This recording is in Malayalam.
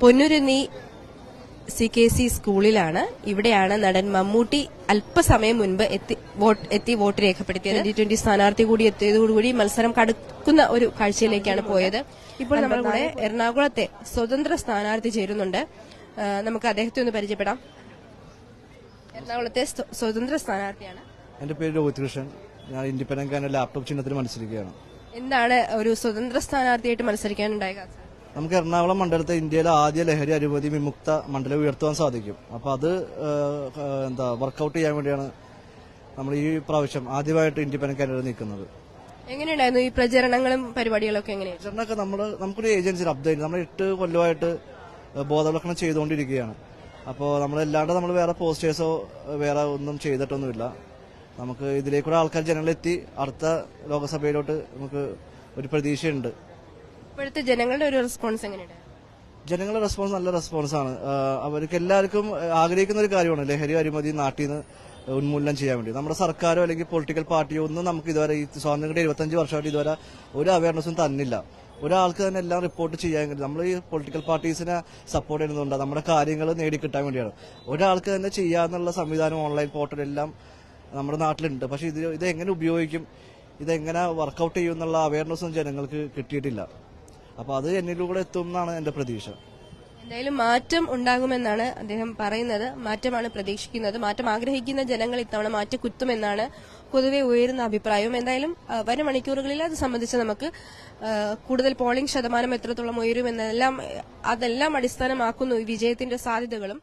പൊന്നുരുന്നി CKC സ്കൂളിലാണ്. ഇവിടെയാണ് നടൻ മമ്മൂട്ടി അല്പസമയം മുൻപ് എത്തി വോട്ട് രേഖപ്പെടുത്തിയത്. 2020 സ്ഥാനാർത്ഥി കൂടി എത്തിയതോടുകൂടി മത്സരം കടുക്കുന്ന ഒരു കാഴ്ചയിലേക്കാണ് പോയത്. ഇപ്പോൾ നമ്മുടെ കൂടെ എറണാകുളത്തെ സ്വതന്ത്ര സ്ഥാനാർത്ഥി ചേരുന്നുണ്ട്. നമുക്ക് അദ്ദേഹത്തെ ഒന്ന് പരിചയപ്പെടാം. എറണാകുളത്തെ സ്വതന്ത്ര സ്ഥാനാർത്ഥിയാണ്. എന്റെ പേര് രോഹിത് കൃഷ്ണൻ. ഞാൻ ഇൻഡിപെൻഡന്റ് ലാപ്ടോപ്പ് ചിഹ്നത്തിൽ മത്സരിക്കുകയാണ്. എന്താണ് ഒരു സ്വതന്ത്ര സ്ഥാനാർത്ഥിയായിട്ട് മത്സരിക്കാനുണ്ടായ കാരണം? നമുക്ക് എറണാകുളം മണ്ഡലത്തെ ഇന്ത്യയിലെ ആദ്യ ലഹരി അനുമതി വിമുക്ത മണ്ഡലം ഉയർത്തുവാൻ സാധിക്കും. അപ്പൊ അത് വർക്കൌട്ട് ചെയ്യാൻ വേണ്ടിയാണ് നമ്മൾ ഈ പ്രാവശ്യം ആദ്യമായിട്ട് ഇൻഡിപെൻഡന്റ് കാൻഡിഡേറ്റ് നിൽക്കുന്നത്. എങ്ങനെയുണ്ടായിരുന്നു ഈ പ്രചരണങ്ങളും പരിപാടികളൊക്കെ? എങ്ങനെയാണ് പ്രചരണമൊക്കെ നമുക്കൊരു ഏജൻസി അപ്ഡേറ്റ് നമ്മൾ 8 കൊല്ലമായിട്ട് ബോധവൽക്കരണം ചെയ്തുകൊണ്ടിരിക്കുകയാണ്. അപ്പോൾ നമ്മളല്ലാണ്ട് നമ്മൾ വേറെ പോസ്റ്റേഴ്സോ വേറെ ഒന്നും ചെയ്തിട്ടൊന്നുമില്ല. നമുക്ക് ഇതിലേക്കൂടെ ആൾക്കാർ ജനങ്ങളെത്തി അടുത്ത ലോക്സഭയിലോട്ട് നമുക്ക് ഒരു പ്രതീക്ഷയുണ്ട്. ഇപ്പോഴത്തെ ജനങ്ങളുടെ ഒരു റെസ്പോൺസ് എങ്ങനെയുണ്ട്? ജനങ്ങളുടെ റെസ്പോൺസ് നല്ല റെസ്പോൺസാണ്. അവർക്ക് എല്ലാവർക്കും ആഗ്രഹിക്കുന്ന ഒരു കാര്യമാണ് ലഹരി അഴിമതി നാട്ടിൽ നിന്ന് ഉന്മൂലനം ചെയ്യാൻ വേണ്ടി. നമ്മുടെ സർക്കാരോ അല്ലെങ്കിൽ പൊളിറ്റിക്കൽ പാർട്ടിയോ ഒന്നും നമുക്ക് ഇതുവരെ ഈ സ്വാതന്ത്ര്യത്തിന്റെ 25 വർഷമായിട്ട് ഇതുവരെ ഒരു അവയർനെസ്സും തന്നില്ല. ഒരാൾക്ക് തന്നെ എല്ലാം റിപ്പോർട്ട് ചെയ്യാൻ കഴിയും. നമ്മൾ ഈ പൊളിറ്റിക്കൽ പാർട്ടീസിനെ സപ്പോർട്ട് ചെയ്യുന്നുണ്ട് നമ്മുടെ കാര്യങ്ങൾ നേടിക്കിട്ടാൻ വേണ്ടിയാണ്. ഒരാൾക്ക് തന്നെ ചെയ്യാന്നുള്ള സംവിധാനം ഓൺലൈൻ പോർട്ടൽ എല്ലാം നമ്മുടെ നാട്ടിലുണ്ട്. പക്ഷെ ഇത് എങ്ങനെ ഉപയോഗിക്കും, ഇതെങ്ങനെ വർക്കൌട്ട് ചെയ്യും എന്നുള്ള അവയർനെസ്സും ജനങ്ങൾക്ക് കിട്ടിയിട്ടില്ല. അപ്പൊ അത് എന്നിലൂടെ എത്തും എന്നാണ് എന്റെ പ്രതീക്ഷ. എന്തായാലും മാറ്റം ഉണ്ടാകുമെന്നാണ് അദ്ദേഹം പറയുന്നത്. മാറ്റമാണ് പ്രതീക്ഷിക്കുന്നത്. മാറ്റം ആഗ്രഹിക്കുന്ന ജനങ്ങൾ ഇത്തവണ മാറ്റക്കുത്തുമെന്നാണ് പൊതുവെ ഉയരുന്ന അഭിപ്രായവും. എന്തായാലും വരും മണിക്കൂറുകളിൽ അത് സംബന്ധിച്ച് നമുക്ക് കൂടുതൽ പോളിംഗ് ശതമാനം എത്രത്തോളം ഉയരുമെന്നെല്ലാം അതെല്ലാം അടിസ്ഥാനമാക്കുന്നു ഈ വിജയത്തിന്റെ സാധ്യതകളും.